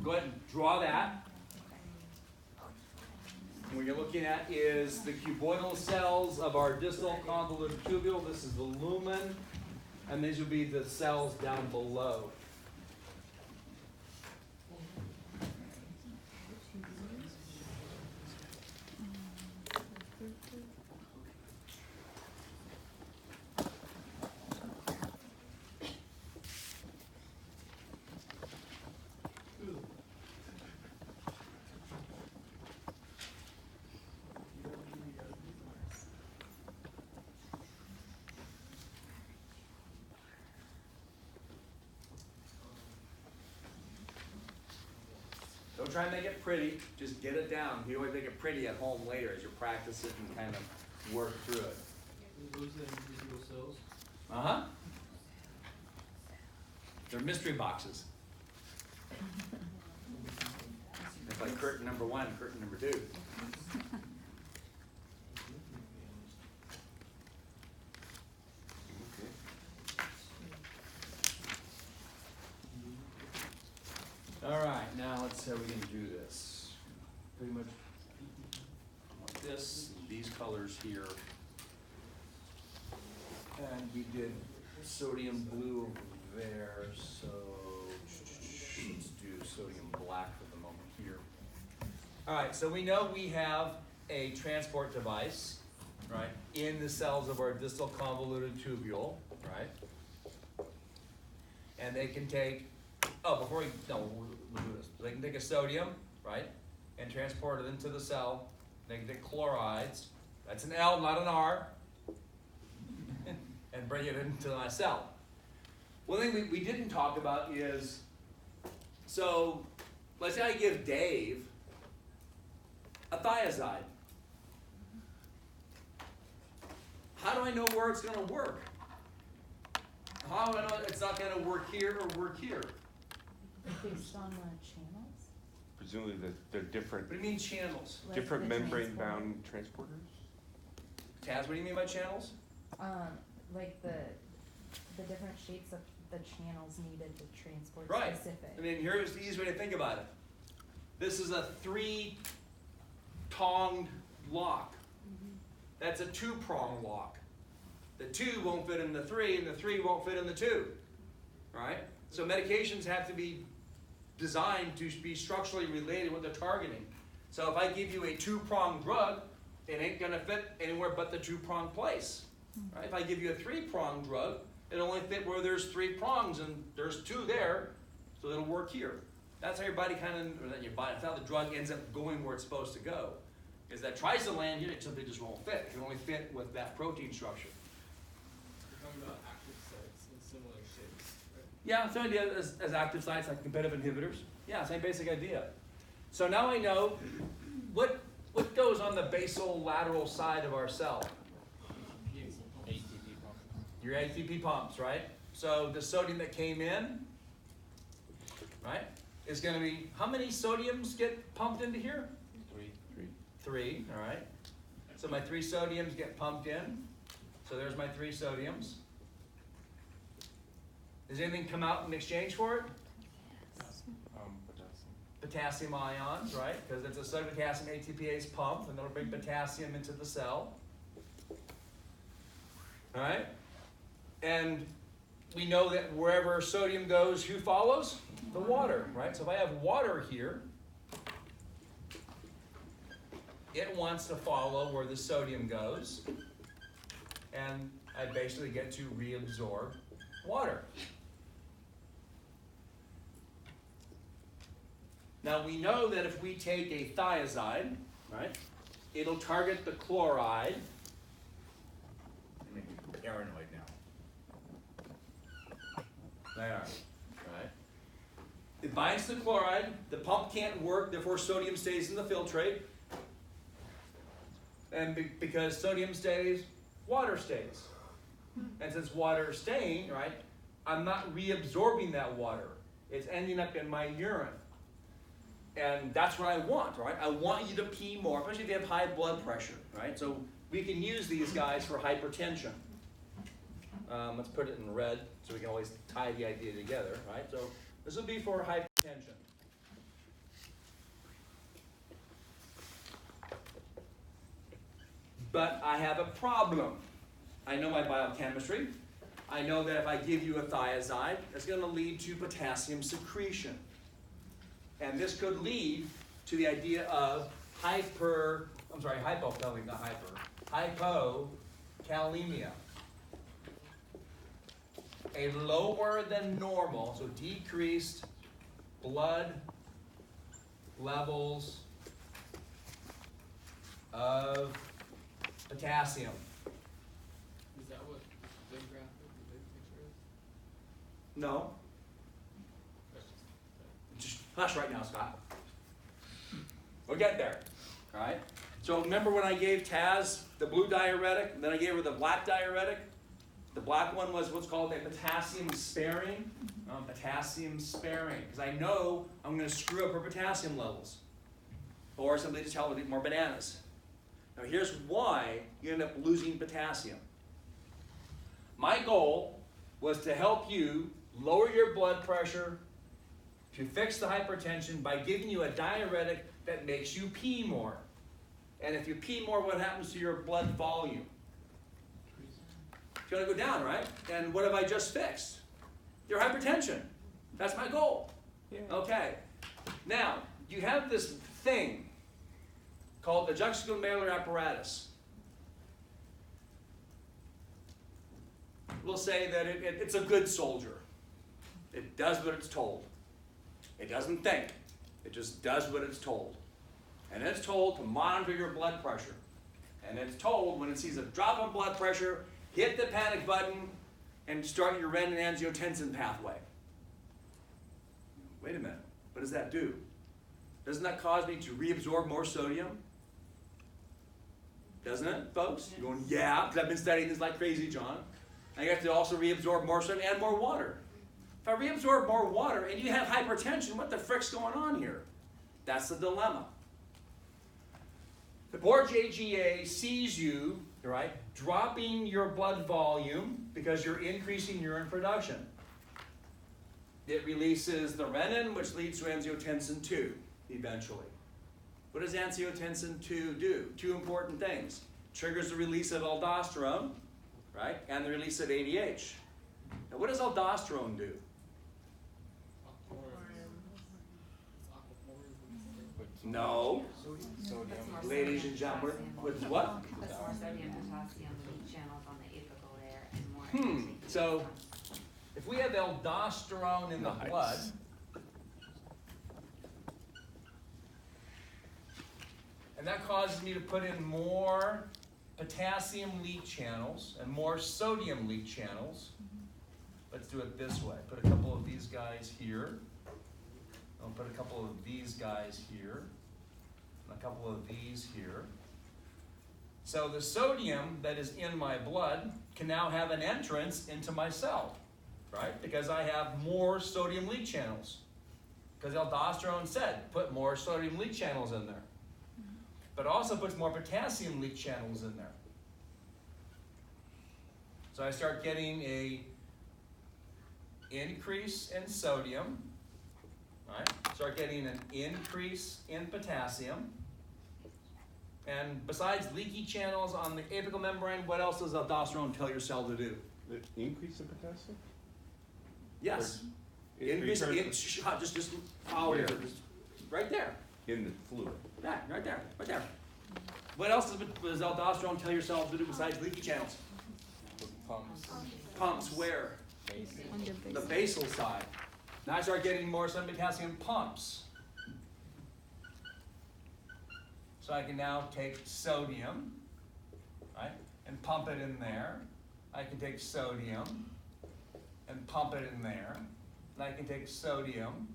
go ahead and draw that. What you're looking at is the cuboidal cells of our distal convoluted tubule. This is the lumen, and these will be the cells down below. Don't try and make it pretty, just get it down. You always make it pretty at home later as you practice it and kind of work through it. Those are individual cells? Uh-huh. They're mystery boxes. It's like curtain number 1, curtain number 2. All right, now let's see how we can do this. Pretty much like this, these colors here. And we did sodium blue over there, so let's do sodium black for the moment here. All right, so we know we have a transport device, right, in the cells of our distal convoluted tubule, right? And they can take, we'll do this. They can take a sodium, right, and transport it into the cell. They can take chlorides, that's an L, not an R, and bring it into my cell. One thing we didn't talk about is, so let's say I give Dave a thiazide. How do I know where it's going to work? How do I know it's not going to work here or work here? Based on the channels? Presumably they're different, What do you mean channels? Like different the membrane-bound transporters? Taz, what do you mean by channels? Like the different shapes of the channels needed to transport Right. specific. I mean, here's the easy way to think about it. This is a 3-tonged lock. That's a 2-prong lock. The 2 won't fit in the 3, and the 3 won't fit in the 2. Right? So medications have to be designed to be structurally related with the targeting. So if I give you a 2-pronged drug, it ain't gonna fit anywhere but the 2-pronged place. Right? If I give you a 3-pronged drug, it'll only fit where there's 3 prongs and there's 2 there, so it'll work here. That's how your body that's how the drug ends up going where it's supposed to go. Is that tries to land here, it simply just won't fit. It can only fit with that protein structure. You're talking about active sites in similar shapes, right? Yeah, same idea as active sites like competitive inhibitors. Yeah, same basic idea. So now I know what goes on the basal lateral side of our cell. ATP pumps. Your ATP pumps, right? So the sodium that came in, right, is going to be, how many sodiums get pumped into here? 3, all right. So my 3 sodiums get pumped in. So there's my 3 sodiums. Does anything come out in exchange for it? Potassium ions, right? Because it's a sodium potassium ATPase pump, and that'll bring potassium into the cell. All right? And we know that wherever sodium goes, who follows? The water, right? So if I have water here, it wants to follow where the sodium goes, and I basically get to reabsorb water. Now we know that if we take a thiazide, right, it'll target the chloride. Let me be paranoid now. There, right? It binds to the chloride, the pump can't work, therefore sodium stays in the filtrate. And because sodium stays, water stays. And since water is staying, right, I'm not reabsorbing that water. It's ending up in my urine. And that's what I want, right? I want you to pee more, especially if you have high blood pressure, right? So we can use these guys for hypertension. Let's put it in red so we can always tie the idea together, right? So this will be for hypertension. but I have a problem. I know my biochemistry. I know that if I give you a thiazide, it's going to lead to potassium secretion. And this could lead to the idea of hypokalemia. A lower than normal, so decreased blood levels of potassium. Is that what the big graphic, the big picture is? No, That's just, just hush right now, Scott. We'll get there, all right? So remember when I gave Taz the blue diuretic, and then I gave her the black diuretic? The black one was what's called a potassium sparing. Because I know I'm going to screw up her potassium levels. Or simply just tell her to eat more bananas. Now here's why you end up losing potassium. My goal was to help you lower your blood pressure, to fix the hypertension by giving you a diuretic that makes you pee more. And if you pee more, what happens to your blood volume? It's going to go down, right? And what have I just fixed? Your hypertension. That's my goal. Yeah. Okay. Now, you have this thing called the juxtaglomerular apparatus. We'll say that it's a good soldier. It does what it's told. It doesn't think. It just does what it's told. And it's told to monitor your blood pressure. And it's told when it sees a drop in blood pressure, hit the panic button and start your renin-angiotensin pathway. Wait a minute. What does that do? Doesn't that cause me to reabsorb more sodium? Doesn't it, folks? You're going, yeah, because I've been studying this like crazy, John. I have to also reabsorb more sodium and more water. If I reabsorb more water and you have hypertension, what the frick's going on here? That's the dilemma. The poor JGA sees you, right, dropping your blood volume because you're increasing urine production. It releases the renin, which leads to angiotensin II eventually. What does angiotensin II do? Two important things. Triggers the release of aldosterone, right, and the release of ADH. Now, what does aldosterone do? No. Ladies and gentlemen, with what? Puts more sodium, potassium, leach channels on the apical layer and more. So, if we have aldosterone in the Nice. blood, and that causes me to put in more potassium leak channels and more sodium leak channels. Let's do it this way. Put a couple of these guys here. I'll put a couple of these guys here. And a couple of these here. So the sodium that is in my blood can now have an entrance into my cell, right? Because I have more sodium leak channels. Because aldosterone said, put more sodium leak channels in there. But also puts more potassium leak channels in there. So I start getting a increase in sodium, right? Start getting an increase in potassium. And besides leaky channels on the apical membrane, what else does aldosterone tell your cell to do? The increase in potassium? Yes. It Increase, returns just follow Where? it. Just right there. in the fluid. Yeah, right there, right there. What else does aldosterone tell your cells to do besides leaky channels? Pumps. Pumps where? The basal side. Now I start getting more some potassium pumps. So I can now take sodium, right, and pump it in there. I can take sodium and pump it in there. And I can take sodium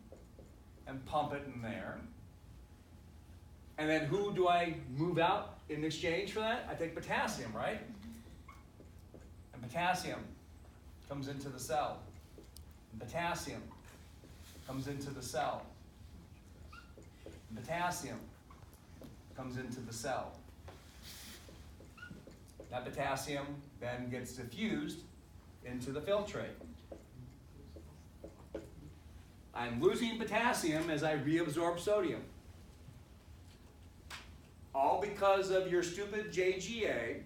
and pump it in there. And then who do I move out in exchange for that? I take potassium, right? And potassium comes into the cell. And potassium comes into the cell. And potassium comes into the cell. That potassium then gets diffused into the filtrate. I'm losing potassium as I reabsorb sodium. all because of your stupid JGA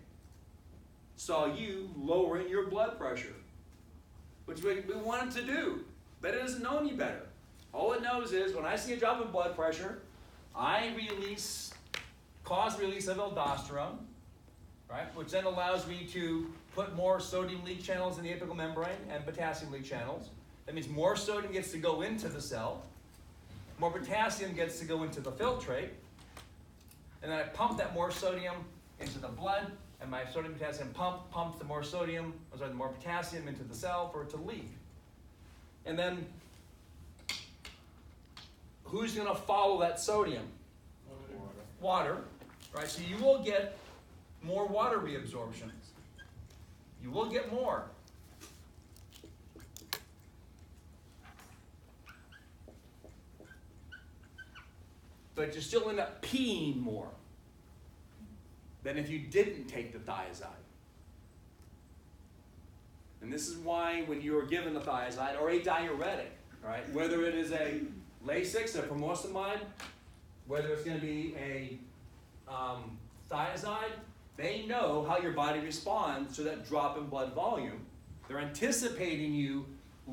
saw you lowering your blood pressure, which we want it to do, but it doesn't know any better. All it knows is when I see a drop in blood pressure, I cause release of aldosterone, right, which then allows me to put more sodium leak channels in the apical membrane and potassium leak channels. That means more sodium gets to go into the cell, more potassium gets to go into the filtrate, and then I pump that more sodium into the blood, and my sodium potassium pumps the more the more potassium into the cell for it to leak. And then who's going to follow that sodium? Water, right? So you will get more water reabsorption. You will get more. But you still end up peeing more than if you didn't take the thiazide. And this is why when you are given a thiazide or a diuretic, right, whether it is a Lasix, a furosemide, whether it's going to be a thiazide, they know how your body responds to that drop in blood volume. They're anticipating you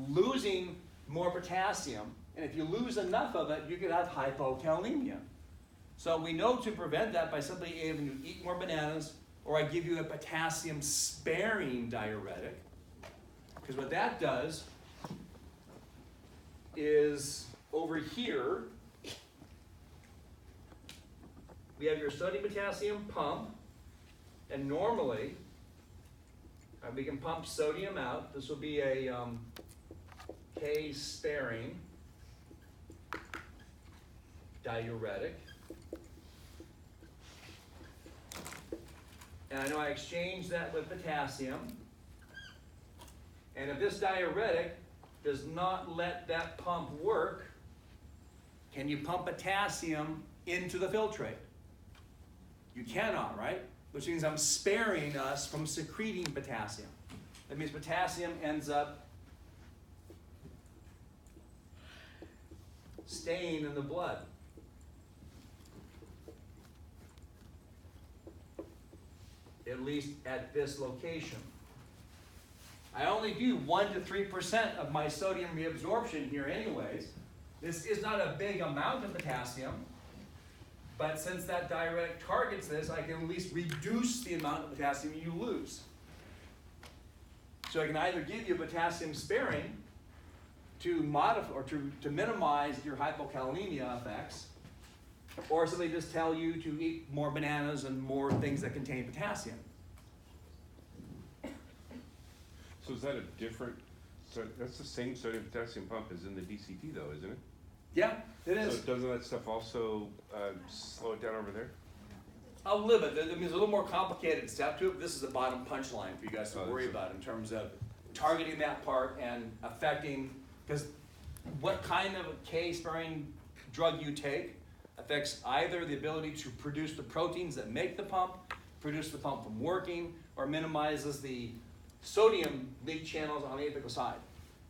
losing more potassium, and if you lose enough of it, you could have hypokalemia. So we know to prevent that by simply having you eat more bananas, or I give you a potassium-sparing diuretic, because what that does is over here, we have your sodium-potassium pump, and normally, we can pump sodium out. This will be a K-sparing diuretic. And I know I exchanged that with potassium. And if this diuretic does not let that pump work, can you pump potassium into the filtrate? You cannot, right? Which means I'm sparing us from secreting potassium. That means potassium ends up staying in the blood. At least at this location. I only do 1 to 3% of my sodium reabsorption here anyways. This is not a big amount of potassium, but since that diuretic targets this, I can at least reduce the amount of potassium you lose. So I can either give you potassium sparing to modify or to minimize your hypokalemia effects, or simply just tell you to eat more bananas and more things that contain potassium. So is that a different, so that's the same sodium potassium pump as in the DCT though, isn't it? Yeah, it is. So doesn't that stuff also slow it down over there? A little bit. There's a little more complicated step to it. This is the bottom punchline for you guys to worry about in terms of targeting that part and affecting, because what kind of K-sparing drug you take affects either the ability to produce the proteins that make the pump, produce the pump from working, or minimizes the sodium leak channels on the apical side.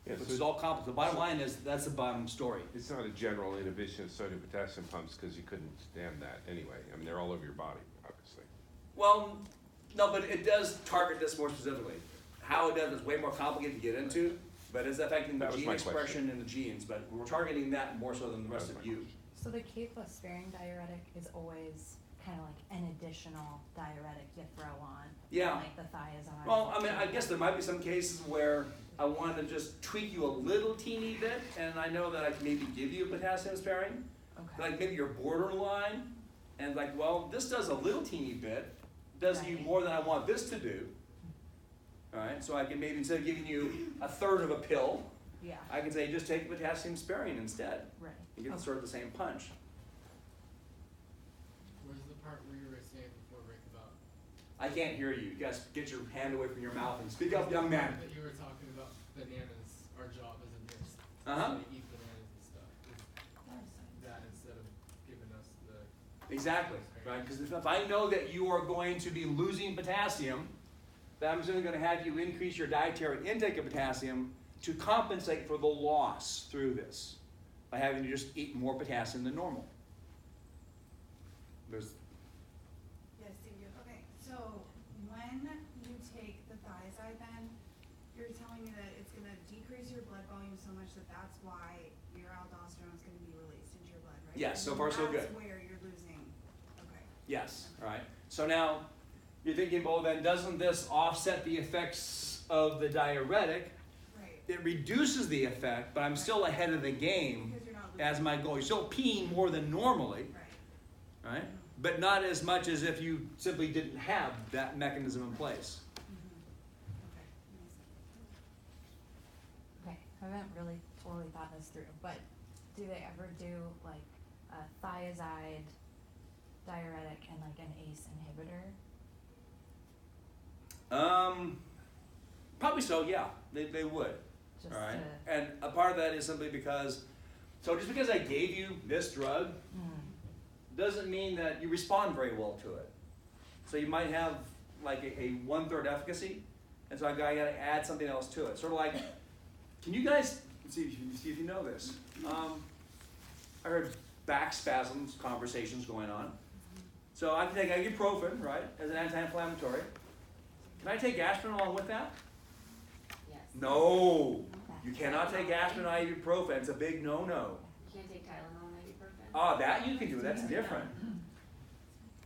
Yeah, Which so is all complicated. The bottom line is that's the bottom story. it's not a general inhibition of sodium potassium pumps because you couldn't stand that anyway. I mean, they're all over your body, obviously. Well, no, but it does target this more specifically. How it does is way more complicated to get into, but it's affecting the That was gene my expression in the genes, but we're targeting that more so than the rest That of was my you. So the K plus sparing diuretic is always kind of like an additional diuretic you throw on. Yeah. Like the thiazide. Well, I mean, I guess there might be some cases where I want to just tweak you a little teeny bit, and I know that I can maybe give you potassium sparing, Okay. like maybe you're borderline, and like, well, this does a little teeny bit, does you Right. more than I want this to do. All right, so I can maybe instead of giving you a third of a pill, Yeah, I can say just take potassium sparing instead. right. You get sort of the same punch. Where's the part where you were saying before, Rick, about I can't hear you. You guys get your hand away from your mouth and speak up, young man. that you were talking about bananas? Our job as a nurse is Uh-huh. to eat bananas and stuff. Is that instead of giving us the Exactly, right? Because if I know that you are going to be losing potassium, then I'm simply going to have you increase your dietary intake of potassium to compensate for the loss through this by having you just eat more potassium than normal. when you take the thiazide then, you're telling me that it's gonna decrease your blood volume so much that that's why your aldosterone is gonna be released into your blood, right? Yes, so far so good. That's where you're losing, okay. Yes, all right. So now you're thinking, well, then doesn't this offset the effects of the diuretic? Right, It reduces the effect, but I'm still ahead of the game because you're not losing. as my goal. You're still peeing more than normally, Right. right? But not as much as if you simply didn't have that mechanism in place. Okay, makes sense. Okay, I haven't really totally thought this through, but do they ever do like a thiazide diuretic and like an ACE inhibitor? Probably so, yeah. They would. Just All right. to, And a part of that is simply because, so just because I gave you this drug doesn't mean that you respond very well to it. So you might have like a 1/3 efficacy, and so I gotta add something else to it. Sort of like, can you guys see if you know this? I heard back spasms conversations going on. So I can take ibuprofen, right, as an anti-inflammatory. Can I take aspirin along with that? Yes. No, you cannot take aspirin and ibuprofen. It's a big no-no. You can't take Tylenol and ibuprofen. Ah, that you can do. That's different.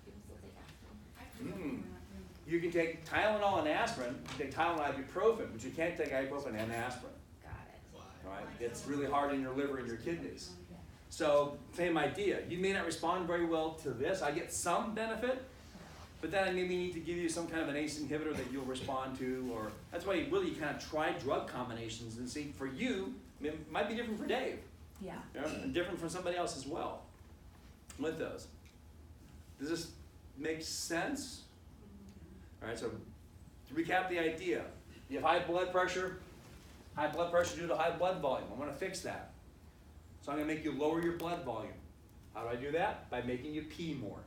People still take aspirin. I feel like we're not doing You can take Tylenol and aspirin. You can take Tylenol and ibuprofen, but you can't take ibuprofen and aspirin. Got it. All right? It's really hard in your liver and your kidneys. So same idea. You may not respond very well to this. I get some benefit, but then I maybe need to give you some kind of an ACE inhibitor that you'll respond to, or that's why you really kind of try drug combinations and see. For you, it might be different for Dave, yeah. you know, and different for somebody else as well. With those, does this make sense? All right. So to recap the idea, you have high blood pressure due to high blood volume. I want to fix that. So I'm going to make you lower your blood volume. How do I do that? By making you pee more.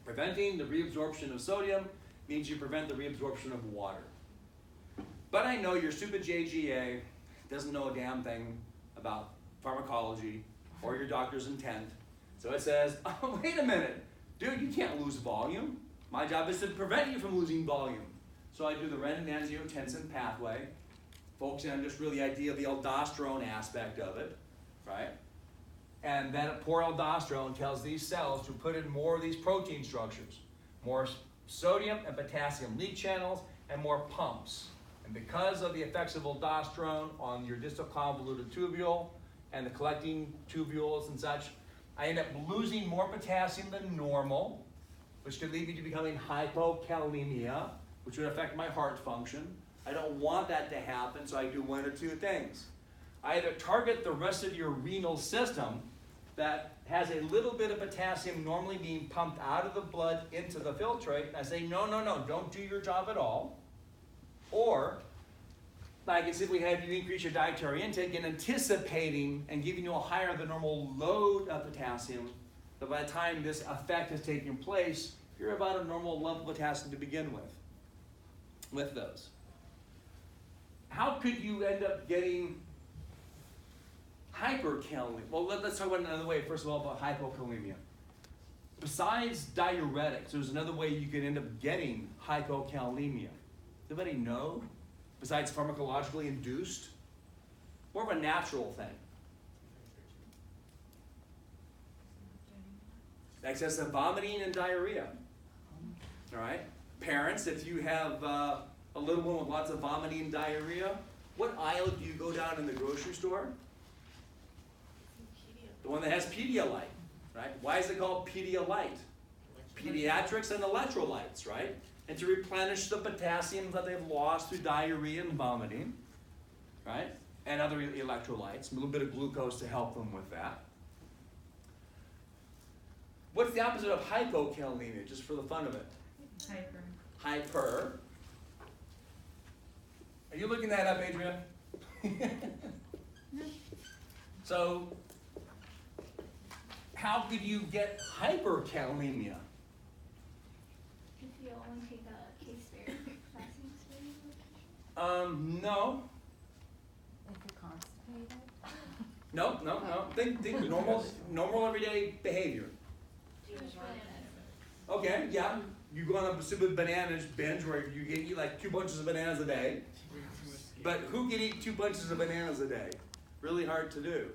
Preventing the reabsorption of sodium means you prevent the reabsorption of water. But I know your stupid JGA doesn't know a damn thing about pharmacology or your doctor's intent. So it says, oh, wait a minute. Dude, you can't lose volume. My job is to prevent you from losing volume. So I do the renin-angiotensin pathway, focusing on just really the idea of the aldosterone aspect of it. Right? And that poor aldosterone tells these cells to put in more of these protein structures, more sodium and potassium leak channels, and more pumps. And because of the effects of aldosterone on your distal convoluted tubule and the collecting tubules and such, I end up losing more potassium than normal, which could lead me to becoming hypokalemia, which would affect my heart function. I don't want that to happen, so I do one or two things. I either target the rest of your renal system that has a little bit of potassium normally being pumped out of the blood into the filtrate. I say, no, don't do your job at all. Or I can simply have you increase your dietary intake and anticipating and giving you a higher than normal load of potassium. But by the time this effect has taken place, you're about a normal level of potassium to begin with those. How could you end up getting hyperkalemia? Well, let's talk about it another way, first of all, about hypokalemia. Besides diuretics, there's another way you could end up getting hypokalemia. Does anybody know? Besides pharmacologically induced? More of a natural thing. Excessive vomiting and diarrhea. All right? Parents, if you have a little one with lots of vomiting and diarrhea, what aisle do you go down in the grocery store? The one that has Pedialyte, right? Why is it called Pedialyte? Pediatrics and electrolytes, right? And to replenish the potassium that they've lost through diarrhea and vomiting, right? And other electrolytes, a little bit of glucose to help them with that. What's the opposite of hypokalemia, just for the fun of it? Hyper. Hyper. Are you looking that up, Adrian? So, how could you get hyperkalemia? If you only take a K-Spare fasting spray. No. If you're constipated. No. Think normal everyday behavior. Too much banana. Okay, yeah. you go on a stupid banana binge where you can eat like 2 bunches of bananas a day. Way too much But who can eat 2 bunches of bananas a day? Really hard to do.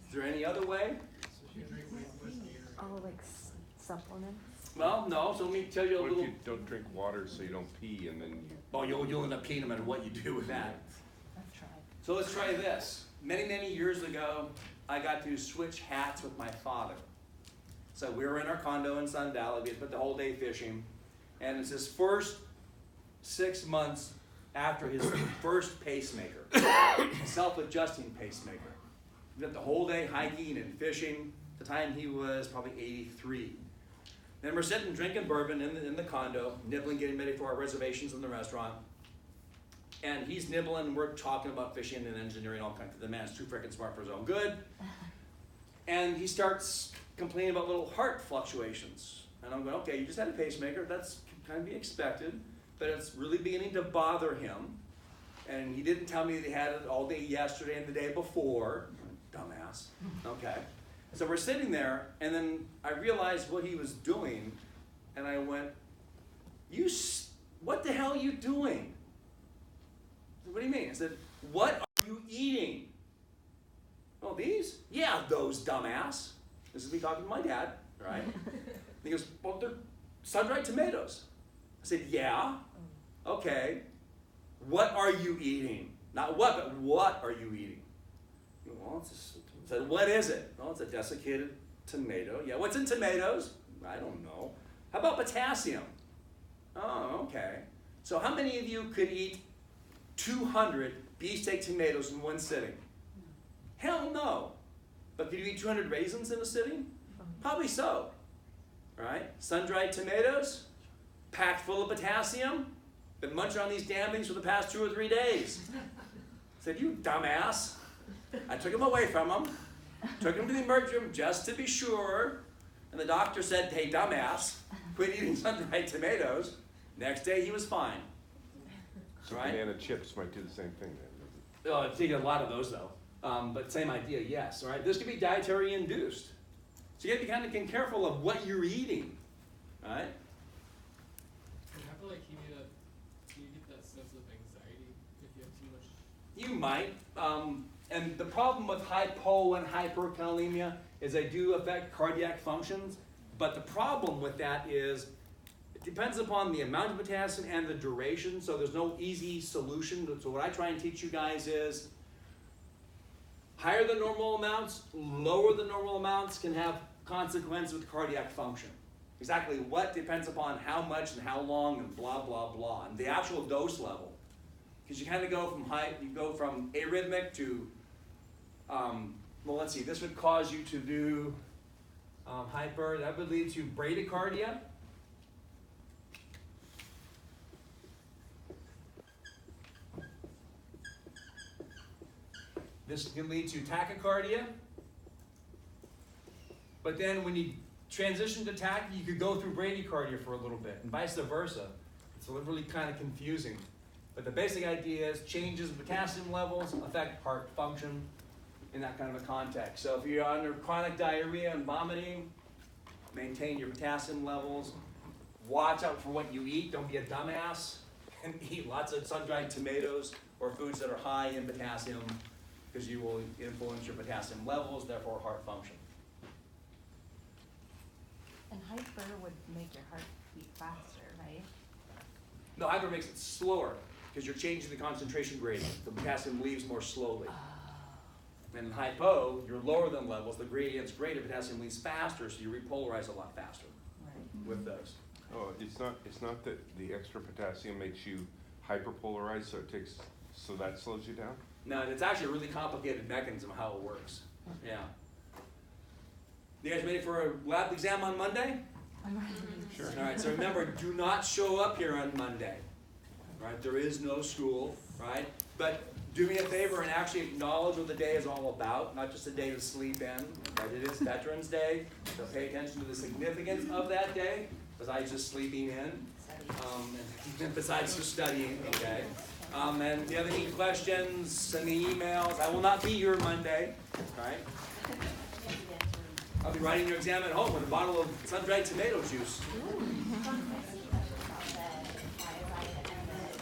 Is there any other way? So you drink way too much Gatorade. Oh, like supplements? Well, no, so let me tell you a What if little. you don't drink water so you don't pee and then you, Oh, you'll end up peeing no matter what you do with that. I've tried. So let's try this. Many years ago, I got to switch hats with my father. So we were in our condo in Sun Valley. We had spent the whole day fishing. And it's his first 6 months after his first pacemaker, self-adjusting pacemaker. We spent the whole day hiking and fishing. At the time he was probably 83. Then we're sitting drinking bourbon in the condo, nibbling, getting ready for our reservations in the restaurant. And he's nibbling, and we're talking about fishing and engineering, all kinds of. The man's too freaking smart for his own good. And he starts complaining about little heart fluctuations. And I'm going, okay, you just had a pacemaker, that's kind of be expected, but it's really beginning to bother him. And he didn't tell me that he had it all day yesterday and the day before. Dumbass. Okay. So we're sitting there, and then I realized what he was doing, and I went, what the hell are you doing? What do you mean? I said, what are you eating? Oh, these? Yeah, those, dumbass. This is me talking to my dad, right? He goes, well, they're sun-dried tomatoes. I said, yeah, okay. What are you eating? Not what, but what are you eating? He goes, well, I said, what is it? Well, it's a desiccated tomato. Yeah, what's in tomatoes? I don't know. How about potassium? Oh, okay. So how many of you could eat 200 beefsteak tomatoes in one sitting? Hell no. But could you eat 200 raisins in a sitting? Probably so. Right? Sun-dried tomatoes, packed full of potassium, been munching on these damn things for the past 2 or 3 days. I said, you dumbass. I took him away from him, took him to the emergency room just to be sure, and the doctor said, hey, dumbass, quit eating sun-dried tomatoes. Next day, he was fine. so Right. banana chips might do the same thing then. Oh, I've taken a lot of those, though. But same idea, yes. All right? This could be dietary induced. So you have to be kind of careful of what you're eating. All right? I feel like you get that sense of anxiety if you have too much. You might. And the problem with hypo and hyperkalemia is they do affect cardiac functions. But the problem with that is it depends upon the amount of potassium and the duration. So there's no easy solution. So what I try and teach you guys is higher than normal amounts, lower than normal amounts can have consequences with cardiac function. Exactly what depends upon how much and how long and blah, blah, blah. And the actual dose level. Because you kind of go from arrhythmic to, well, let's see, this would cause you to do hyper, that would lead to bradycardia. This can lead to tachycardia. But then when you transition to tachy, you could go through bradycardia for a little bit, and vice versa. It's really kind of confusing. But the basic idea is changes in potassium levels affect heart function in that kind of a context. So if you're under chronic diarrhea and vomiting, maintain your potassium levels. Watch out for what you eat. Don't be a dumbass and eat lots of sun-dried tomatoes or foods that are high in potassium, because you will influence your potassium levels, therefore heart function. And hyper would make your heart beat faster, right? No, hyper makes it slower because you're changing the concentration gradient. The potassium leaves more slowly. And in hypo, you're lower than levels, the gradient's greater, potassium leaves faster, so you repolarize a lot faster Right. with those. Oh, it's not that the extra potassium makes you hyperpolarized, so that slows you down? No, it's actually a really complicated mechanism how it works. Yeah. You guys ready for a lab exam on Monday? I'm ready. Sure. All right, so remember, do not show up here on Monday. Right, there is no school, right? But do me a favor and actually acknowledge what the day is all about, not just a day to sleep in, but it is Veterans Day, so pay attention to the significance of that day, besides just sleeping in, and besides just studying, okay? And if you have any questions, send me emails. I will not be here Monday, right? I'll be writing your exam at home with a bottle of sun-dried tomato juice. I see